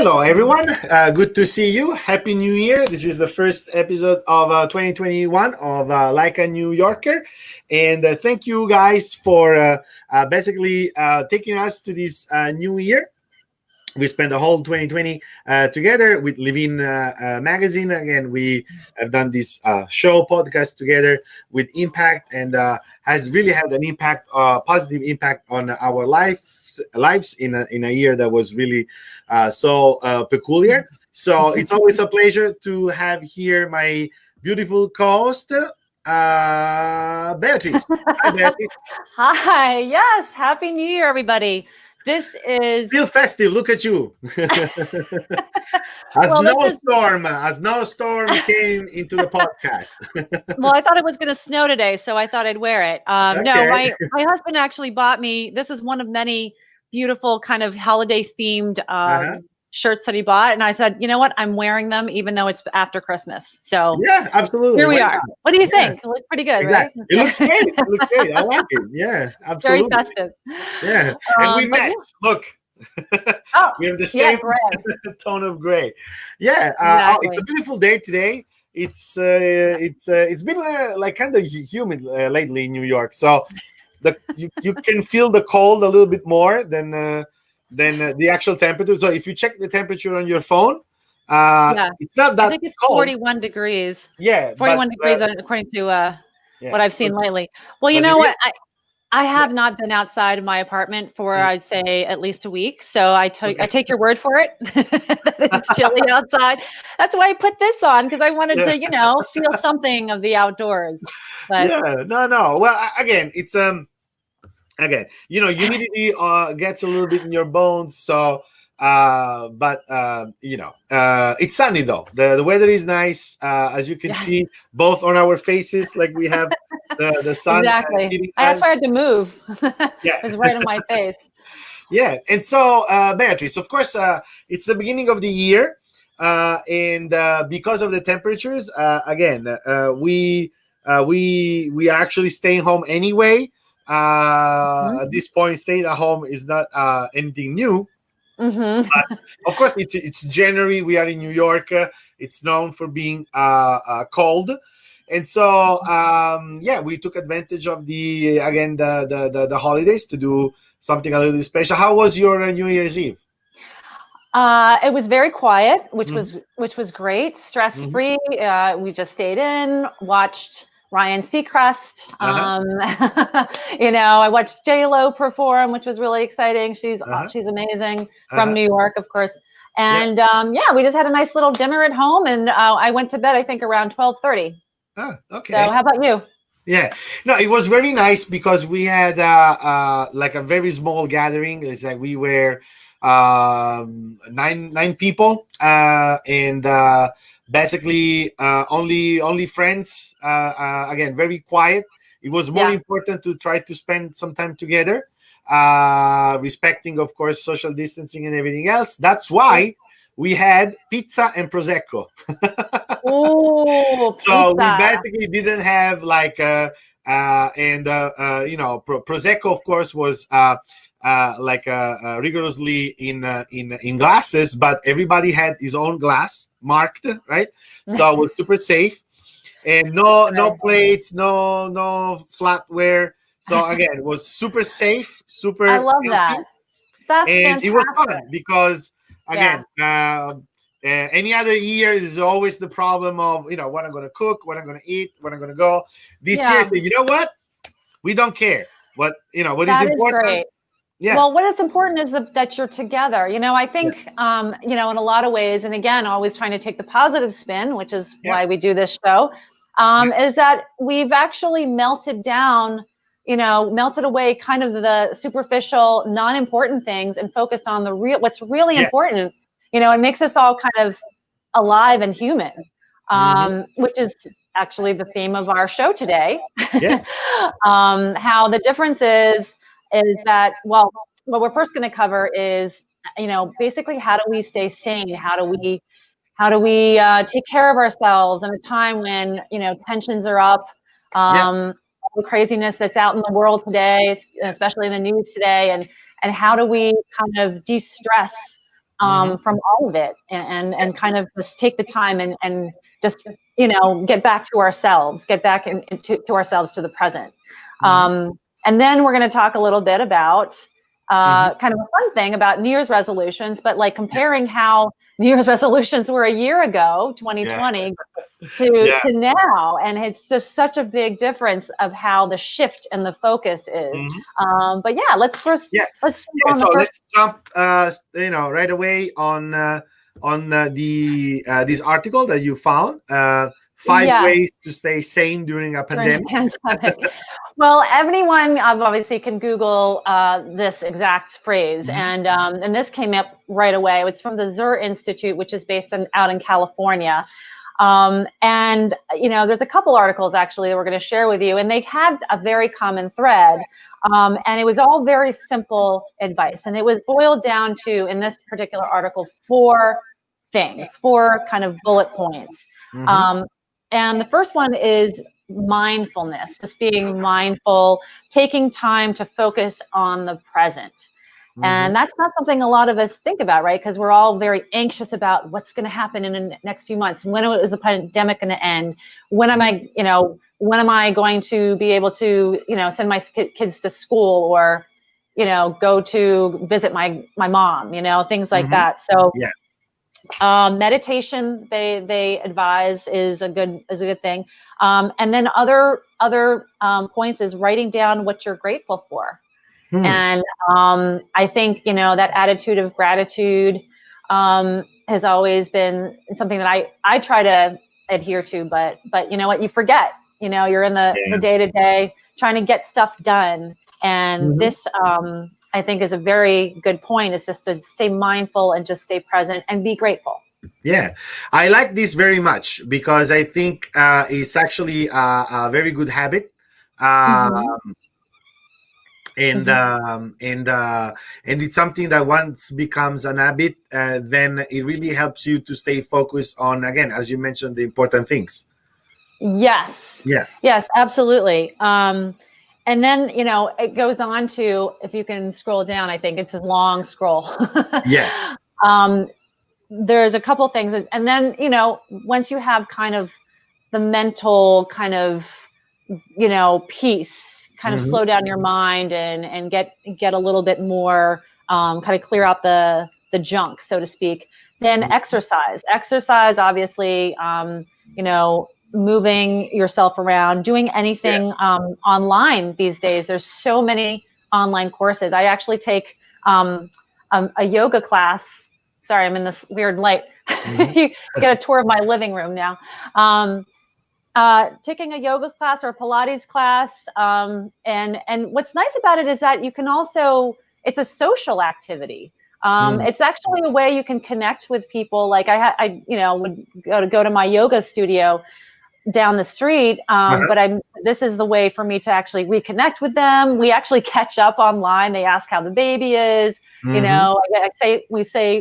Hello, everyone. Good to see you. Happy New Year. This is the first episode of 2021 of Like a New Yorker. And thank you guys for basically taking us to this new year. We spent the whole 2020 together with Livin Magazine. Again, we have done this show podcast together with Impact, and has really had an impact, positive impact on our lives in a year that was really so peculiar. So it's always a pleasure to have here my beautiful co-host, Beatrice. Hi, Beatrice. Hi, yes, Happy New Year, everybody. This Still is, festive. Look at you. well, this is, As no storm came into the podcast. well, I thought it was going to snow today, so I thought I'd wear it. No, Okay. my husband actually bought me, this is one of many beautiful kind of holiday themed Uh-huh. shirts that he bought. And I said, you know what? I'm wearing them even though it's after Christmas. So Yeah, absolutely. here we Why are. not? What do you Yeah, think? It looks pretty good, right? exactly. It looks great. It looks great. I like it. Yeah, Very absolutely. festive. Yeah. And we But match. yeah, Look. oh, We have the yeah, same great. tone of gray. Yeah, it's a Exactly. beautiful day today. It's been like kind of humid lately in New York, so you can feel the cold a little bit more than the actual temperature. So if you check the temperature on your phone, Yeah. it's not I that think it's cold. 41 degrees. Yeah, 41 degrees according to yeah, what I've seen lately. Well, you but the know real what? I yeah. have not been outside of my apartment for, Mm. I'd say, at least a week. So I Okay. take your word for it that it's chilly outside. That's why I put this on, because I wanted Yeah, to, feel something of the outdoors. But yeah, no. Well, again, it's again, humidity gets a little bit in your bones. So but it's sunny though. The weather is nice, as you can yeah, see both on our faces, like we have the sun exactly. hitting That's us. why I had to move. It Yeah. was right in my face. Yeah. And so Beatrice, of course, it's the beginning of the year, and because of the temperatures, again, we are actually staying home anyway. At Hmm. this point, staying at home is not anything new. But Hmm. of course, it's January. We are in New York. It's known for being cold, and so yeah, we took advantage of the holidays to do something a little special. How was your New Year's Eve? It was very quiet, Hmm. which was great, stress Hmm. free. We just stayed in, watched Ryan Seacrest. Uh-huh. I watched J Lo perform, which was really exciting. Uh-huh. She's amazing, from Uh-huh. New York, of course. Yeah. And yeah, we just had a nice little dinner at home, and I went to bed I think around 12:30. Ah, So okay. how about you? Yeah. No, it was very nice because we had like a very small gathering. It's like we were nine people, and basically only friends. Again, very quiet. It was more Yeah. important to try to spend some time together, respecting, of course, social distancing and everything else. That's why we had pizza and prosecco. Oh, So we pizza. basically didn't have like and prosecco, of course, was like rigorously in glasses, but everybody had his own glass marked, right? So it was super safe, and no Right. plates, no flatware. So again, it was super safe, I super love healthy, that. That's and it was fantastic. fun because Yeah. again, any other year is always the problem of what I'm going to cook, what I'm going to eat, what I'm going to go. This year, Yeah. say, you know what, we don't care. What is That is important? great. Yeah, Well, what is important is that you're together. I yeah, think, in a lot of ways, and again, always trying to take the positive spin, which is yeah, why we do this show, is that we've actually melted down, melted away kind of the superficial, non-important things and focused on what's really yeah, important. It makes us all kind of alive and human, hmm, which is actually the theme of our show today. yeah, How the difference is that, well, what we're first going to cover is, basically how do we stay sane? How do we take care of ourselves in a time when tensions are up, yeah, all the craziness that's out in the world today, especially in the news today, and how do we kind of de-stress Mm-hmm. from all of it, and kind of just take the time and just, you know, get back to ourselves, get back to ourselves, to the present. Mm-hmm. And then we're going to talk a little bit about Mm-hmm. kind of a fun thing about New Year's resolutions, but like comparing how New Year's resolutions were a year ago, Yeah. 2020, Yeah. to now, and it's just such a big difference of how the shift and the focus is. Mm-hmm. But yeah, Yeah. let's jump Yeah. on the So first. let's jump, right away on the this article that you found. Five Yes, ways to stay sane during a during the pandemic. pandemic. Well, anyone obviously can Google this exact phrase, Mm-hmm. and this came up right away. It's from the Zur Institute, which is based out in California. And you know, there's a couple articles actually that we're going to share with you, and they had a very common thread, and it was all very simple advice, and it was boiled down to, in this particular article, four things, four kind of bullet points. Mm-hmm. Um, and the first one is mindfulness, just being mindful, taking time to focus on the present. Mm-hmm. And that's not something a lot of us think about, right? Because we're all very anxious about what's going to happen in the next few months. When is the pandemic going to end? When am I, you know, when am I going to be able to, you know, send my kids to school, or, you know, go to visit my mom, you know, things like Mm-hmm. that. So Yeah. meditation, they advise, is a good thing. And then other points is writing down what you're grateful for. Hmm. And I think, you know, that attitude of gratitude has always been something that I try to adhere to. But you know what, you forget. You know, you're in the Yeah. day to day trying to get stuff done, and Mm-hmm. this I think is a very good point. It's just to stay mindful and just stay present and be grateful. Yeah, I like this very much because I think it's actually a very good habit. Uh, Hmm. and Hmm. um, and uh, and it's something that once becomes an habit, then it really helps you to stay focused on, again, as you mentioned, the important things. Yes, Yeah. yes, absolutely. And then, you know, it goes on to, if you can scroll down, I think it's a long scroll. Yeah. um, there's a couple things, and then, you know, once you have kind of the mental kind of, you know, peace, kind of Hmm. slow down your mind and get a little bit more, kind of clear out the junk, so to speak. Then exercise, obviously, you know, moving yourself around, doing Yeah. anything online these days. There's so many online courses. I actually take um, a yoga class. Sorry, I'm in this weird light. Hmm. You get a tour of my living room now. Um, taking a yoga class or a Pilates class. And what's nice about it is that you can also, it's a social activity. Hmm. It's actually a way you can connect with people. Like I you know, would go to my yoga studio down the street. Uh-huh. But this is the way for me to actually reconnect with them. We actually catch up online. They ask how the baby is. You Hmm. know,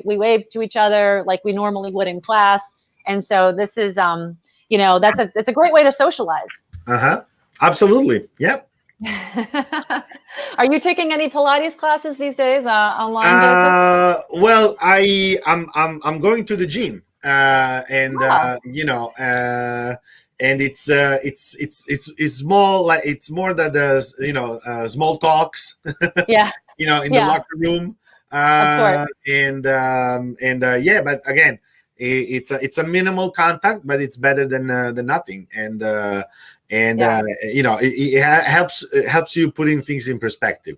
we wave to each other like we normally would in class. And so this is, you know, it's a great way to socialize. Uh-huh. Absolutely. Yep. Are you taking any Pilates classes these days, online basis? Well, I'm going to the gym, and Oh, and it's more like, it's more that the, small talks, yeah, in the yeah, locker room, of course. yeah. But again, it's a minimal contact, but it's better than nothing, Yeah. it helps you putting things in perspective.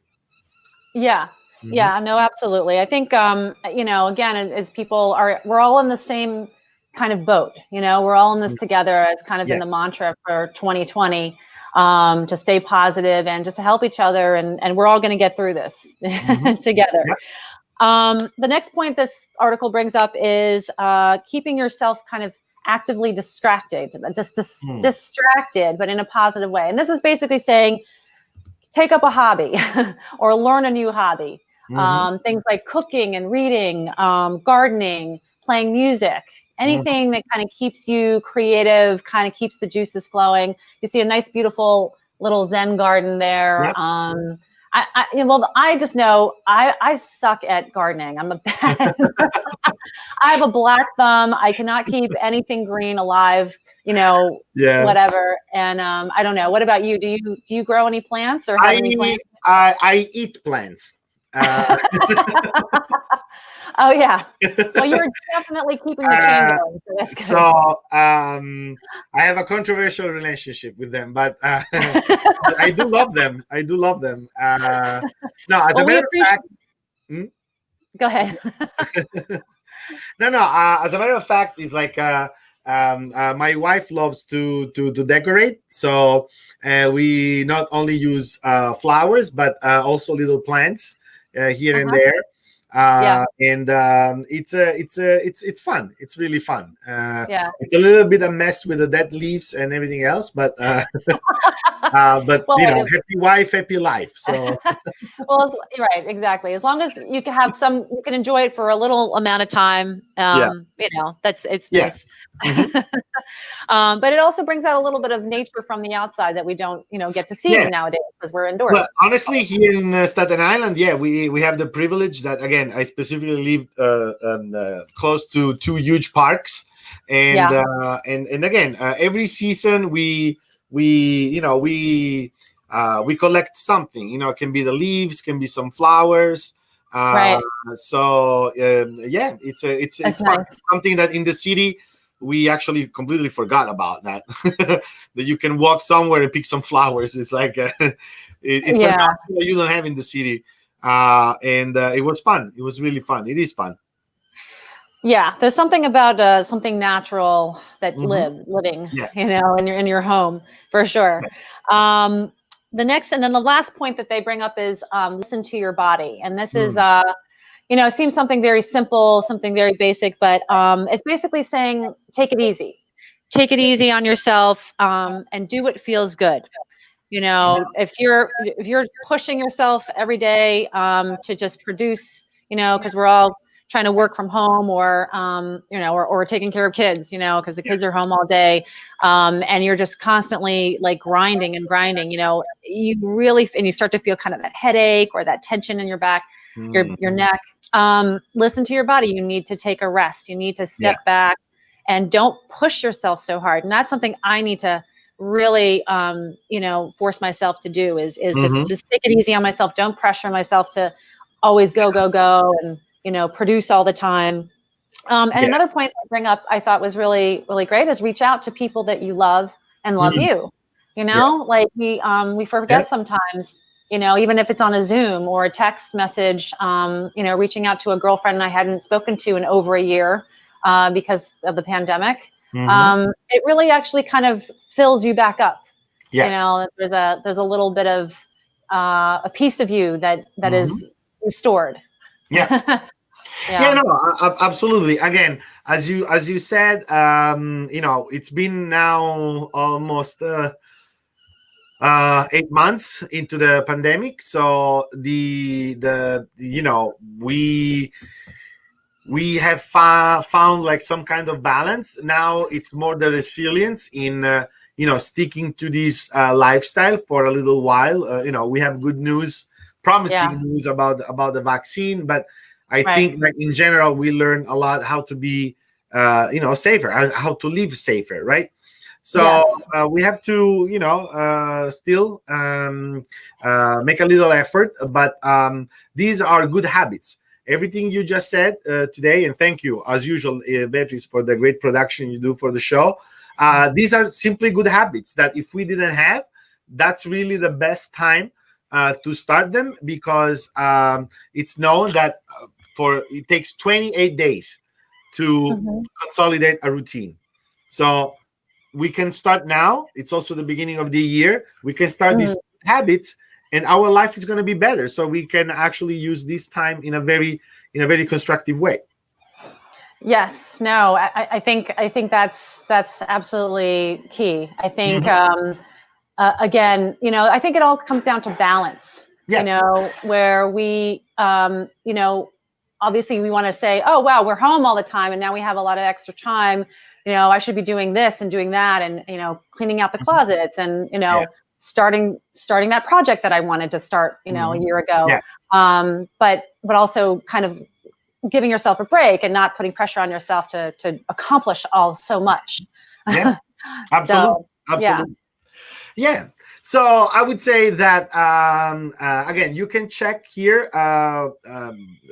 Yeah. Hmm. Yeah, no, absolutely. I think, you know, again, as people are, we're all in the same kind of boat, you know, we're all in this together, as kind of been Yeah. the mantra for 2020, to stay positive and just to help each other. And we're all going to get through this Hmm. together. Yeah. The next point this article brings up is keeping yourself kind of actively distracted, just Mm. distracted, but in a positive way. And this is basically saying, take up a hobby or learn a new hobby. Hmm. Things like cooking and reading, gardening, playing music, Hmm. anything that kind of keeps you creative, kind of keeps the juices flowing. You see a nice, beautiful little Zen garden there. Yep. Well, I just know I suck at gardening. I'm a bad. I have a black thumb. I cannot keep anything green alive. Yeah. Whatever. And I don't know. What about you? Do you grow any plants or have any I plants? I eat plants. Uh, Oh yeah. Well, you're definitely keeping the chain uh, going, so that's good. so I have a controversial relationship with them, but but I do love them. I do love them. No, as a Well, we matter of appreciate. fact, hmm? Go ahead. No, no. As a matter of fact, it's like my wife loves to decorate, so we not only use flowers but also little plants here and Uh-huh. there. Yeah. And it's fun. It's really fun. Yeah. It's a little bit a mess with the dead leaves and everything else, but Well, you know, wait. happy wife, happy life. So Well, right, exactly. As long as you can have some, you can enjoy it for a little amount of time. yeah, It's yeah. nice. Hmm. But it also brings out a little bit of nature from the outside that we don't, get to see Yeah. nowadays because we're Well, indoors. honestly, here in Staten Island, yeah, we have the privilege that again, I specifically live close to two huge parks, and Yeah. and again, every season we you know we collect something. You know, it can be the leaves, can be some flowers. Uh, Right. so yeah, That's it's fun. nice. Something that in the city we actually completely forgot about that that you can walk somewhere and pick some flowers. It's like it's an Yeah. option that you don't have in the city, and it was fun. It was really fun. It is fun. Yeah, there's something about something natural that Hmm. living, Yeah. in your home for sure. Um, the next and then the last point that they bring up is listen to your body, and this is Mm. it seems something very simple, something very basic, but it's basically saying take it easy on yourself, and do what feels good. If you're pushing yourself every day to just produce, because we're all trying to work from home or taking care of kids, because the Yeah. kids are home all day, and you're just constantly like grinding and grinding, and you start to feel kind of that headache or that tension in your back, your Mhm. neck. Listen to your body. You need to take a rest. You need to Yeah. step back and don't push yourself so hard. And that's something I need to really force myself to do is Hmm. just take it easy on myself. Don't pressure myself to always go and produce all the time. And Yeah. another point I bring up I thought was really really great is reach out to people that you love and love Mhm. you. Yeah. Like we Yeah. forget sometimes, even if it's on a Zoom or a text message, reaching out to a girlfriend I hadn't spoken to in over a year because of the pandemic. Hmm. It really actually kind of fills you back up. Yeah. There's a little bit of a piece of you that Hmm. is restored. Yeah. Yeah. Yeah, No. Absolutely. Again, as you said, it's been now almost 8 months into the pandemic. So the we have found like some kind of balance. Now it's more the resilience in sticking to this lifestyle for a little while. We have good news, yeah, promising news about the vaccine, but I right. think like in general we learn a lot how to be safer, how to live safer, right? So Yes. we have to still make a little effort, but these are good habits. Everything you just said today, and thank you as usual, Beatrice, for the great production you do for the show. These are simply good habits that if we didn't have, that's really the best time to start them, because it's known that for it takes 28 days to Hmm. consolidate a routine. So we can start now. It's also the beginning of the year. We can start these habits, and our life is going to be better. So we can actually use this time in a very constructive way. Yes. No. I think that's absolutely key. I think Mhm. again, I think it all comes down to balance. Yeah. Where obviously we want to say, oh wow, we're home all the time, and now we have a lot of extra time. I should be doing this and doing that, and cleaning out the Mhm. closets, and Yeah. starting that project that I wanted to start, a year ago. Yeah. But also kind of giving yourself a break and not putting pressure on yourself to accomplish so much. Yeah, absolutely. So, Absolutely. Yeah. So I would say that again, you can check here.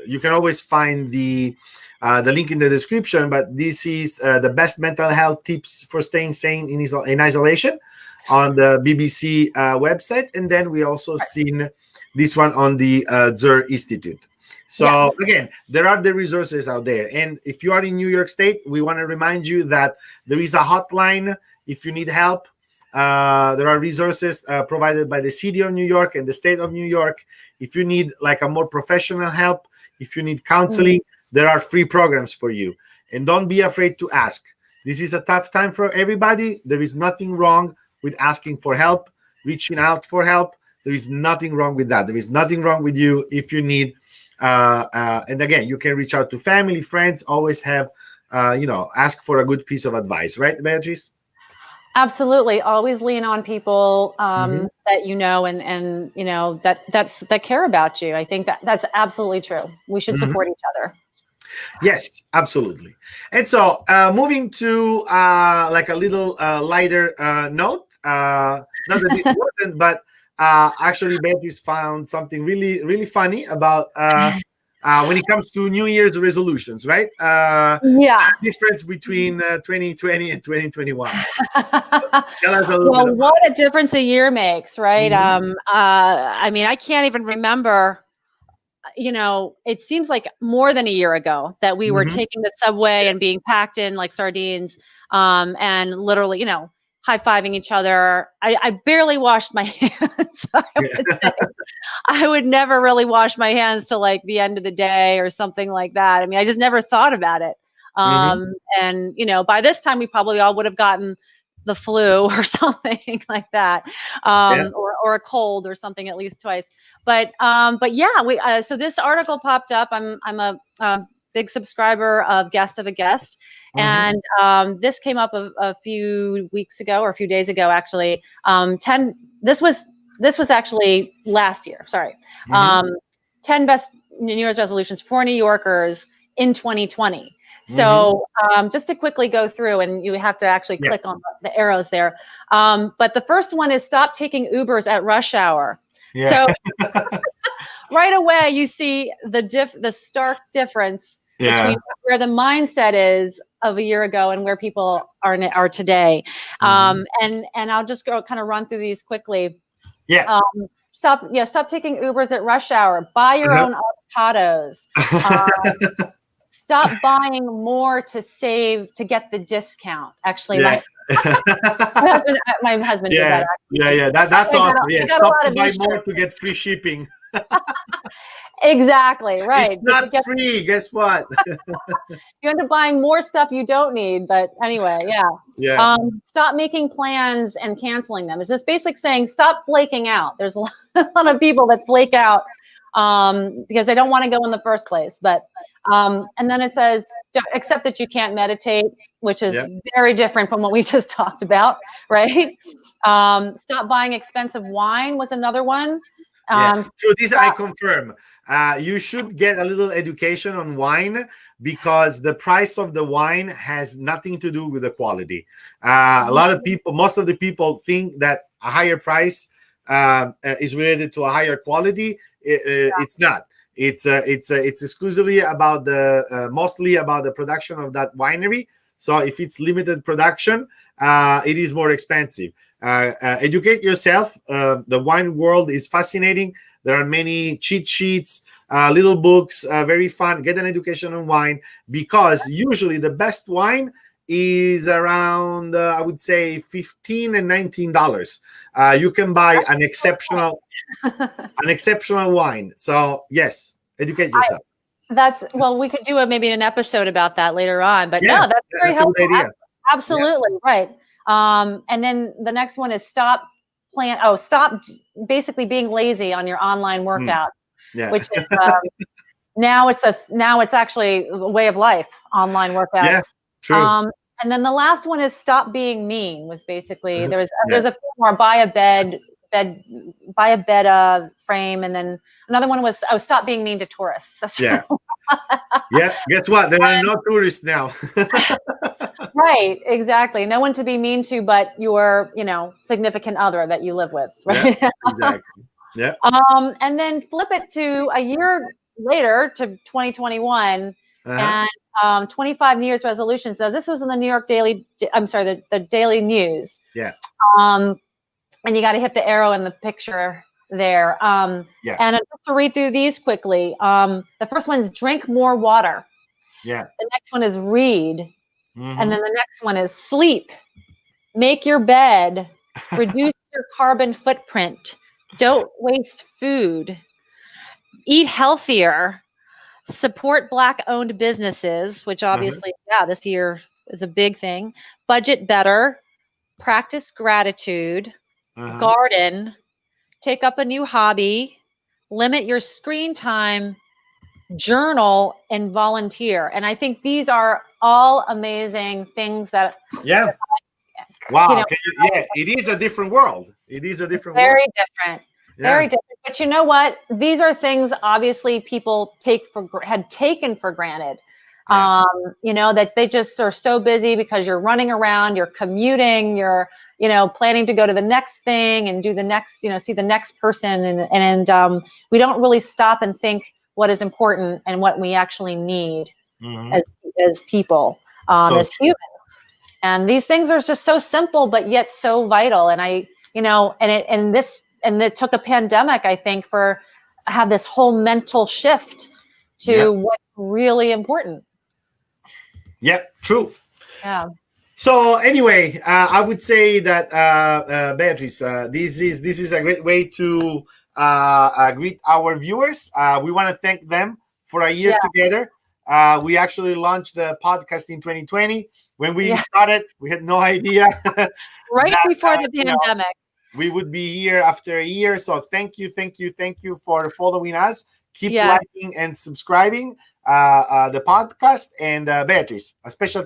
You can always find the link in the description. But this is the best mental health tips for staying sane in isolation on the BBC website, and then we also seen this one on the Zur Institute. So again, there are the resources out there, and if you are in New York State, we want to remind you that there is a hotline if you need help. There are resources provided by the city of New York and the state of New York. If you need like a more professional help, if you need counseling, there are free programs for you. And don't be afraid to ask. This is a tough time for everybody. There is nothing wrong with asking for help, reaching out for help. There is nothing wrong with that. There is nothing wrong with you if you need. And again, you can reach out to family, friends. Always have, ask for a good piece of advice, right, Beatrice? Absolutely. Always lean on people that and that care about you. I think that's absolutely true. We should support each other. Yes, absolutely. And so moving to like a little lighter note, not that this wasn't, but actually Beatrice found something really, really funny about when it comes to New Year's resolutions, right? Yeah. Difference between 2020 and 2021. Tell us a little bit about what a difference a year makes, right? I mean, I can't even remember. It seems like more than a year ago that we were taking the subway and being packed in like sardines, and literally, high-fiving each other. I barely washed my hands. I would never really wash my hands till like the end of the day or something like that. I mean, I just never thought about it. And by this time we probably all would have gotten the flu or something like that, or a cold or something at least twice. But yeah, so this article popped up. I'm a big subscriber of Guest of a Guest, and this came up a few weeks ago or a few days ago, actually. This was actually last year. Sorry, 10 best New Year's resolutions for New Yorkers in 2020. So just to quickly go through, and you have to actually click on the arrows there. But the first one is stop taking Ubers at rush hour. So right away, you see the stark difference between where the mindset is of a year ago and where people are today. And I'll just go kind of run through these quickly. Stop taking Ubers at rush hour. Buy your own avocados. Stop buying more to save to get the discount. Actually, my husband did that. Actually. That's awesome. Stop to buy more to get free shipping. Exactly, right. It's not free. Guess what? You end up buying more stuff you don't need. But anyway, stop making plans and canceling them. It's just basically saying stop flaking out. There's a lot of people that flake out because they don't want to go in the first place. But and then it says, except that you can't meditate, which is very different from what we just talked about, right? Stop buying expensive wine was another one. So this I confirm. You should get a little education on wine because the price of the wine has nothing to do with the quality. A lot of people, most of the people think that a higher price is related to a higher quality. It's not. It's exclusively about mostly about the production of that winery. So if it's limited production, it is more expensive. Educate yourself. The wine world is fascinating. There are many cheat sheets, little books, very fun. Get an education on wine because usually the best wine is around, I would say, $15 and $19. You can buy an exceptional wine. So yes, educate yourself. We could do maybe an episode about that later on. But no, that's very helpful. Idea. Absolutely right. And then the next one is stop basically being lazy on your online workout, which is now it's actually a way of life. Online workouts. Yeah, true. And then the last one is stop being mean. Was basically there's a few more. Buy a bed buy a bed frame, and then another one was stop being mean to tourists. That's Yeah. Yeah. Guess what? There are no tourists now. right, exactly. No one to be mean to, but your, significant other that you live with, Yeah. right? Exactly. Yeah. And then flip it to a year later to 2021, Uh-huh. and 25 New Year's resolutions. Now, this was in the New York Daily. I'm sorry, the Daily News. Yeah. Um, and you got to hit the arrow in the picture there. Yeah. And just to read through these quickly, the first one is drink more water. Yeah. The next one is read. And Mm-hmm. then the next one is sleep. Make your bed. Reduce your carbon footprint. Don't waste food. Eat healthier. Support Black-owned businesses, which Uh-huh. obviously, yeah, this year is a big thing. Budget better. Practice gratitude. Uh-huh. Garden. Take up a new hobby. Limit your screen time. Journal and volunteer. And I think these are all amazing things that, Yeah. you Wow. know, Can you, yeah, it is a different world. It is a different world. very different. Yeah. Very different. But you know what? These are things obviously people had taken for granted. Yeah. That they just are so busy because you're running around, you're commuting, you're, planning to go to the next thing and do the next, see the next person. And we don't really stop and think what is important and what we actually need Mm-hmm. as people, So as humans. And these things are just so simple, but yet so vital. And it took a pandemic, I think, for have this whole mental shift yeah. to what's really important. Yeah. True. Yeah. So anyway, I would say that Beatrice, this is a great way to greet our viewers. We want to thank them for a year Yeah. together. We actually launched the podcast in 2020. When we Yeah. started, we had no idea Right that before the pandemic. we would be here after a year. So thank you, thank you, thank you for following us. Keep Yes. liking and subscribing the podcast. And Beatrice, a special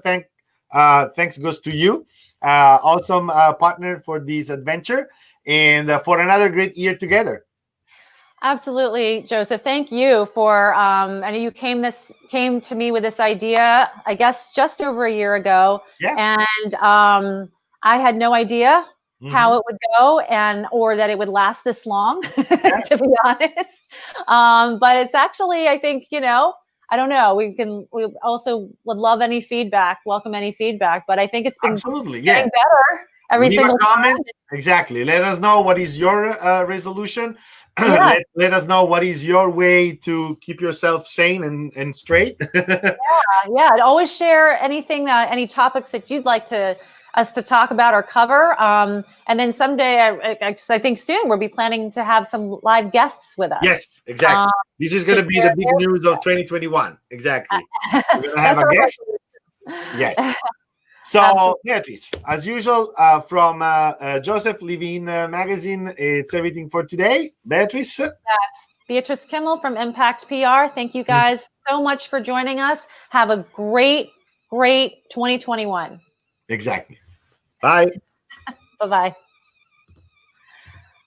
thanks goes to you, awesome partner for this adventure, and for another great year together. Absolutely, Joseph. Thank you for. I know you came to me with this idea, I guess, just over a year ago, Yeah. and I had no idea how Mm-hmm. it would go, or that it would last this long, Yeah. to be honest. But it's actually, I think, I don't know. We also would love any feedback, welcome any feedback. But I think it's been Absolutely. Yeah. getting better every Leave a single comment. time. Exactly. Let us know what is your resolution. Yeah. Let us know what is your way to keep yourself sane and straight. Yeah, I'd always share any topics that you'd like us to talk about or cover. And then someday, I think soon, we'll be planning to have some live guests with us. Yes, exactly. This is going to be the big news of 2021. Exactly. We're going to have That's a our guest. Yes. So, Beatrice, as usual, from Joseph Levine magazine, it's everything for today. Beatrice? Yes. Beatrice Kimmel from Impact PR. Thank you guys so much for joining us. Have a great 2021. Exactly. Bye. Bye-bye.